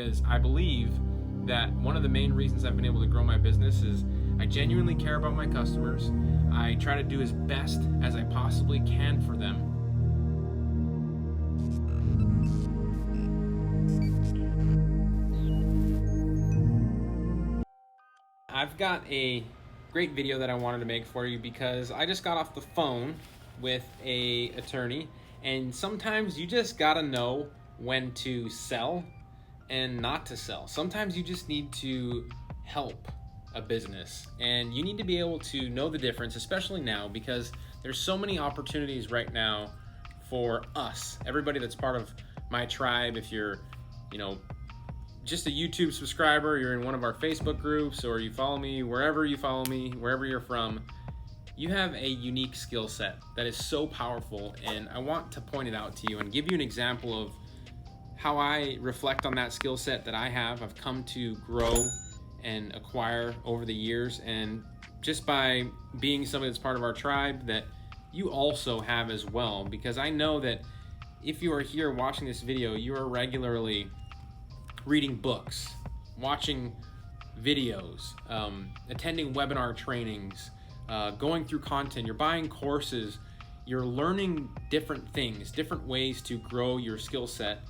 Because I believe that one of the main reasons I've been able to grow my business is I genuinely care about my customers. I try to do as best as I possibly can for them. I've got a great video that I wanted to make for you because I just got off the phone with an attorney, and sometimes you just gotta know when to sell and not to sell. Sometimes you just need to help a business, and you need to be able to know the difference, especially now, because there's so many opportunities right now for us, everybody that's part of my tribe. If you're, just a YouTube subscriber, you're in one of our Facebook groups, or you follow me, wherever you're from, you have a unique skill set that is so powerful, and I want to point it out to you and give you an example of how I reflect on that skill set that I've come to grow and acquire over the years, and just by being somebody that's part of our tribe that you also have as well, because I know that if you are here watching this video, you are regularly reading books, watching videos, attending webinar trainings, going through content, you're buying courses, you're learning different things, different ways to grow your skill set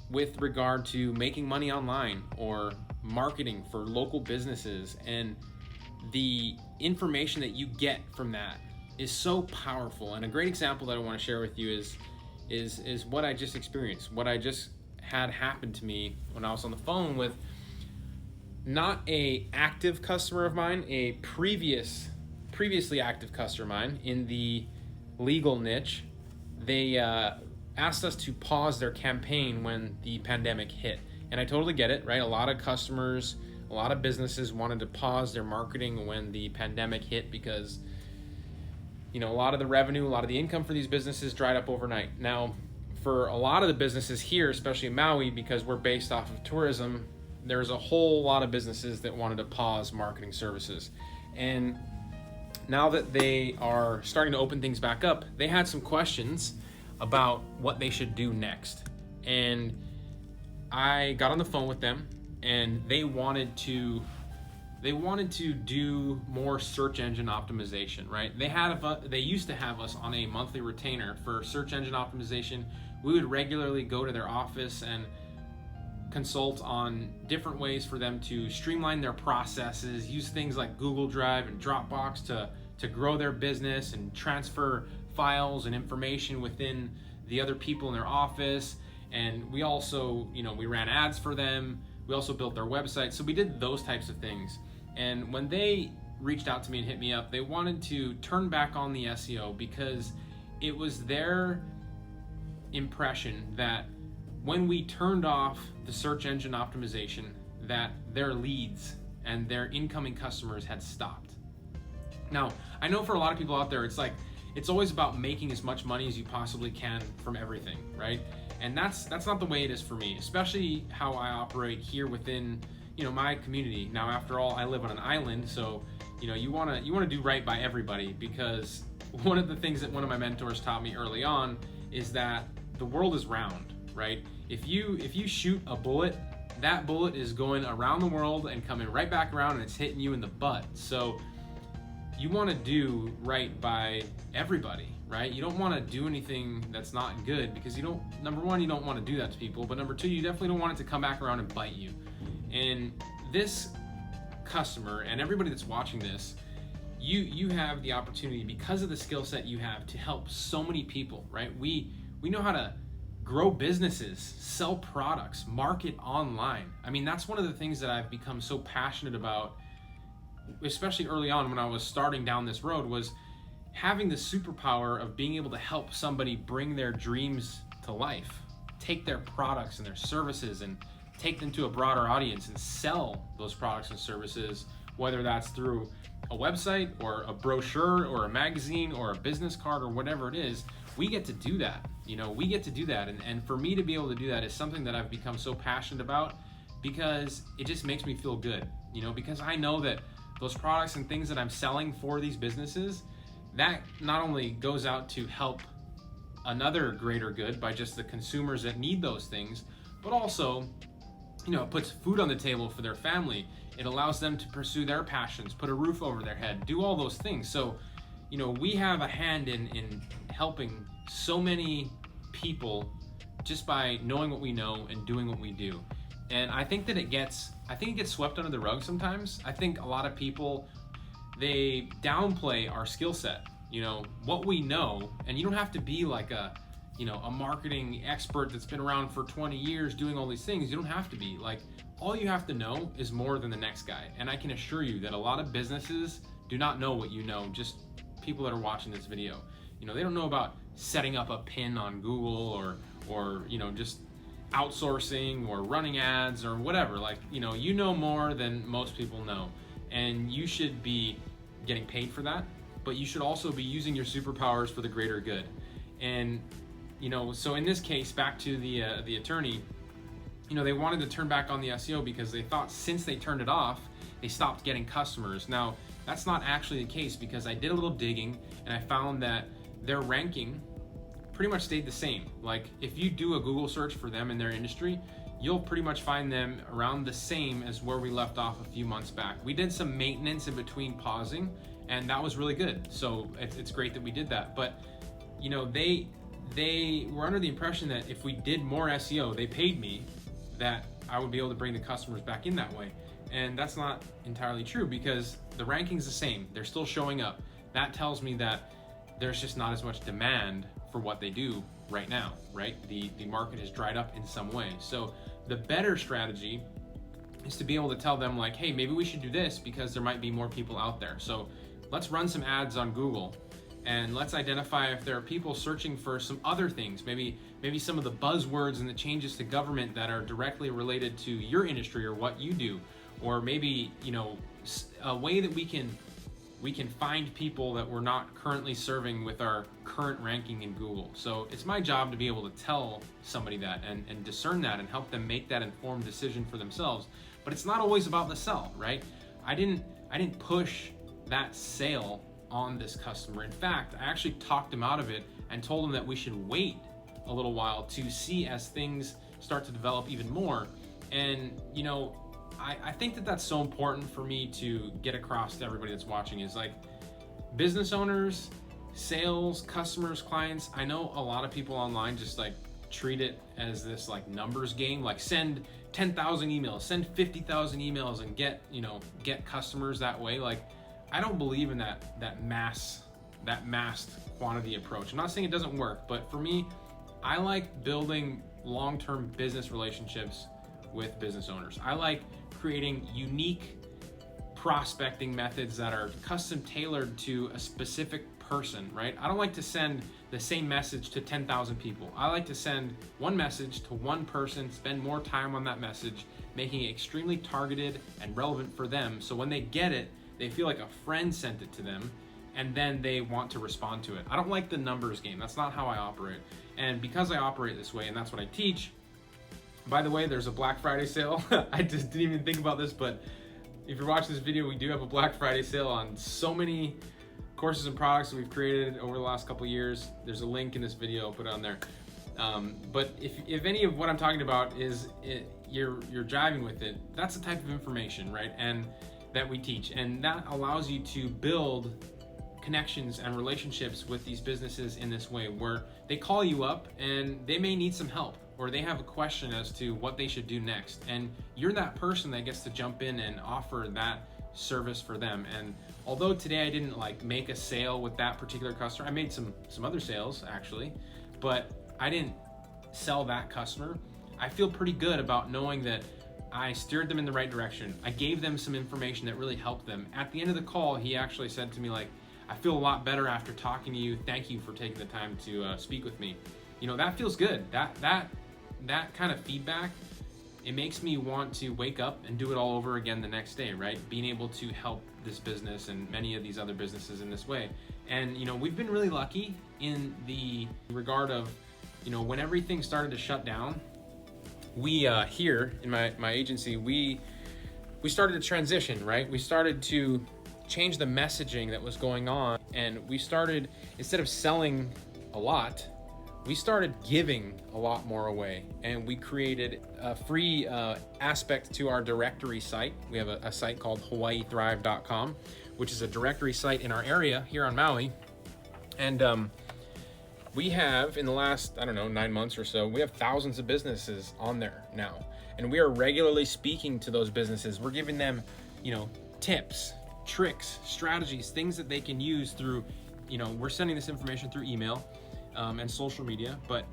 with regard to making money online or marketing for local businesses. And the information that you get from that is so powerful. And a great example that I want to share with you is what I just experienced, what I just had happen to me when I was on the phone with not a active customer of mine, a previously active customer of mine in the legal niche. They asked us to pause their campaign when the pandemic hit. And I totally get it, right? A lot of customers, a lot of businesses wanted to pause their marketing when the pandemic hit because, a lot of the revenue, a lot of the income for these businesses dried up overnight. Now, for a lot of the businesses here, especially in Maui, because we're based off of tourism, there's a whole lot of businesses that wanted to pause marketing services. And now that they are starting to open things back up, they had some questions about what they should do next. And I got on the phone with them, and they wanted to do more search engine optimization, right? They used to have us on a monthly retainer for search engine optimization. We would regularly go to their office and consult on different ways for them to streamline their processes, use things like Google Drive and Dropbox to grow their business and transfer files and information within the other people in their office. And we also, we ran ads for them. We also built their website. So we did those types of things. And when they reached out to me and hit me up, they wanted to turn back on the SEO because it was their impression that when we turned off the search engine optimization, that their leads and their incoming customers had stopped. Now, I know for a lot of people out there, it's always about making as much money as you possibly can from everything, right? And that's not the way it is for me, especially how I operate here within, my community. Now, after all, I live on an island, so, you want to do right by everybody, because one of the things that one of my mentors taught me early on is that the world is round, right? If you shoot a bullet, that bullet is going around the world and coming right back around, and it's hitting you in the butt. So you want to do right by everybody, right? You don't want to do anything that's not good, because number one, you don't want to do that to people, but number two, you definitely don't want it to come back around and bite you. And this customer and everybody that's watching this, you have the opportunity, because of the skill set you have, to help so many people, right? We know how to grow businesses, sell products, market online. I mean, that's one of the things that I've become so passionate about, especially early on when I was starting down this road, was having the superpower of being able to help somebody bring their dreams to life, take their products and their services and take them to a broader audience and sell those products and services, whether that's through a website or a brochure or a magazine or a business card or whatever it is. We get to do that. We get to do that. And for me to be able to do that is something that I've become so passionate about, because it just makes me feel good, because I know that those products and things that I'm selling for these businesses, that not only goes out to help another greater good by just the consumers that need those things, but also it puts food on the table for their family. It allows them to pursue their passions, put a roof over their head, do all those things. So, we have a hand in helping so many people just by knowing what we know and doing what we do. And I think it gets swept under the rug sometimes. I think a lot of people, they downplay our skill set, what we know. And you don't have to be like a marketing expert that's been around for 20 years doing all these things. You don't have to be. Like, all you have to know is more than the next guy. And I can assure you that a lot of businesses do not know what you know, just people that are watching this video. They don't know about setting up a pin on Google or just outsourcing or running ads or whatever. Like, you know more than most people know. And you should be getting paid for that, but you should also be using your superpowers for the greater good. And so in this case, back to the attorney, they wanted to turn back on the SEO because they thought since they turned it off, they stopped getting customers. Now, that's not actually the case, because I did a little digging and I found that their ranking pretty much stayed the same. Like, if you do a Google search for them in their industry, you'll pretty much find them around the same as where we left off a few months back. We did some maintenance in between pausing, and that was really good. So it's great that we did that. But they were under the impression that if we did more SEO, they paid me, that I would be able to bring the customers back in that way. And that's not entirely true, because the ranking's the same. They're still showing up. That tells me that there's just not as much demand for what they do right now, right? The market has dried up in some way. So the better strategy is to be able to tell them, like, hey, maybe we should do this because there might be more people out there. So let's run some ads on Google, and let's identify if there are people searching for some other things, maybe some of the buzzwords and the changes to government that are directly related to your industry or what you do, or maybe a way that we can find people that we're not currently serving with our current ranking in Google. So it's my job to be able to tell somebody that and discern that and help them make that informed decision for themselves. But it's not always about the sell, right? I didn't push that sale on this customer. In fact, I actually talked him out of it and told him that we should wait a little while to see as things start to develop even more. And I think that that's so important for me to get across to everybody that's watching, is like, business owners, sales, customers, clients. I know a lot of people online just like treat it as this like numbers game, like send 10,000 emails, send 50,000 emails and get customers that way. Like, I don't believe in that massed quantity approach. I'm not saying it doesn't work, but for me, I like building long-term business relationships with business owners. I like creating unique prospecting methods that are custom tailored to a specific person, right? I don't like to send the same message to 10,000 people. I like to send one message to one person, spend more time on that message, making it extremely targeted and relevant for them. So when they get it, they feel like a friend sent it to them, and then they want to respond to it. I don't like the numbers game. That's not how I operate. And because I operate this way, and that's what I teach. By the way, there's a Black Friday sale. I just didn't even think about this, but if you're watching this video, we do have a Black Friday sale on so many courses and products that we've created over the last couple of years. There's a link in this video, I'll put it on there. But if any of what I'm talking about is you're jiving with it, that's the type of information, right? And that we teach, and that allows you to build connections and relationships with these businesses in this way, where they call you up and they may need some help, or they have a question as to what they should do next, and you're that person that gets to jump in and offer that service for them. And although today I didn't like make a sale with that particular customer, I made some other sales actually, but I didn't sell that customer. I feel pretty good about knowing that I steered them in the right direction. I gave them some information that really helped them. At the end of the call, he actually said to me, like, I feel a lot better after talking to you. Thank you for taking the time to speak with me. That feels good. That kind of feedback, it makes me want to wake up and do it all over again the next day, right? Being able to help this business and many of these other businesses in this way. And, we've been really lucky in the regard of, when everything started to shut down, we here in my agency, we started to transition, right? We started to change the messaging that was going on, and we started, instead of selling a lot, we started giving a lot more away, and we created a free aspect to our directory site. We have a site called hawaiithrive.com, which is a directory site in our area here on Maui. And we have, in the last, 9 months or so, we have thousands of businesses on there now. And we are regularly speaking to those businesses. We're giving them, tips, tricks, strategies, things that they can use through, we're sending this information through email and social media, but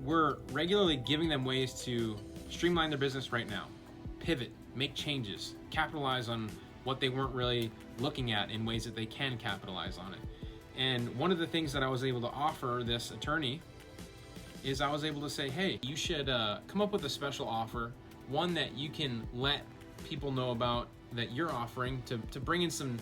we're regularly giving them ways to streamline their business right now, pivot, make changes, capitalize on what they weren't really looking at in ways that they can capitalize on it. And one of the things that I was able to offer this attorney is I was able to say, hey, you should come up with a special offer, one that you can let people know about that you're offering to bring in some,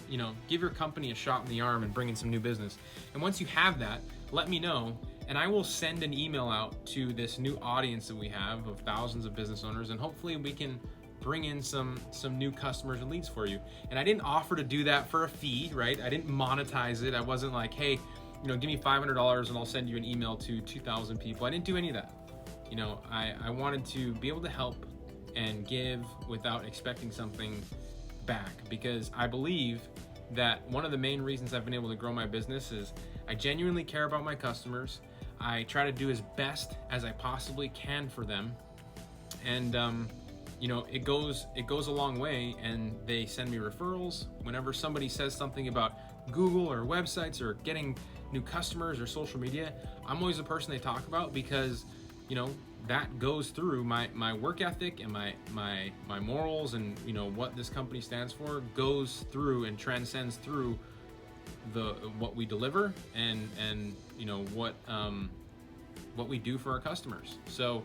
give your company a shot in the arm and bring in some new business. And once you have that, let me know, and I will send an email out to this new audience that we have of thousands of business owners, and hopefully we can bring in some new customers and leads for you. And I didn't offer to do that for a fee, right? I didn't monetize it. I wasn't like, hey, give me $500 and I'll send you an email to 2,000 people. I didn't do any of that. I wanted to be able to help and give without expecting something back, because I believe that one of the main reasons I've been able to grow my business is I genuinely care about my customers. I try to do as best as I possibly can for them. And it goes a long way, and they send me referrals. Whenever somebody says something about Google or websites or getting new customers or social media, I'm always the person they talk about, because that goes through my work ethic and my morals, and what this company stands for goes through and transcends through what we deliver and what we do for our customers. So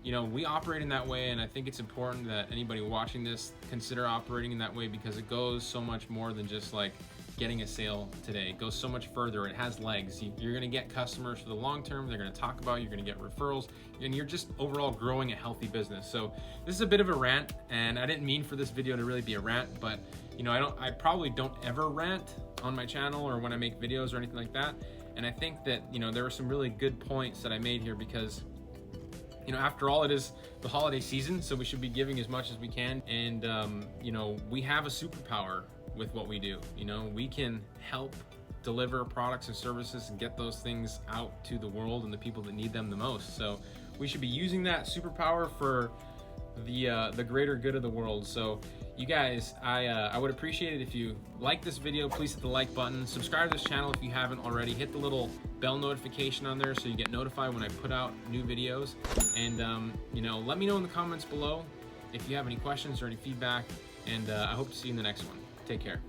we operate in that way, and I think it's important that anybody watching this consider operating in that way, because it goes so much more than just like getting a sale today. It goes so much further. It has legs. You're going to get customers for the long term. They're going to talk about you. You're going to get referrals, and you're just overall growing a healthy business. So this is a bit of a rant, and I didn't mean for this video to really be a rant, but I probably don't ever rant on my channel or when I make videos or anything like that. And I think that there were some really good points that I made here, because after all, it is the holiday season, so we should be giving as much as we can. And we have a superpower with what we do. We can help deliver products and services and get those things out to the world and the people that need them the most. So we should be using that superpower for the greater good of the world. So you guys, I would appreciate it if you like this video. Please hit the like button, subscribe to this channel if you haven't already, hit the little bell notification on there so you get notified when I put out new videos. And let me know in the comments below if you have any questions or any feedback, and I hope to see you in the next one. Take care.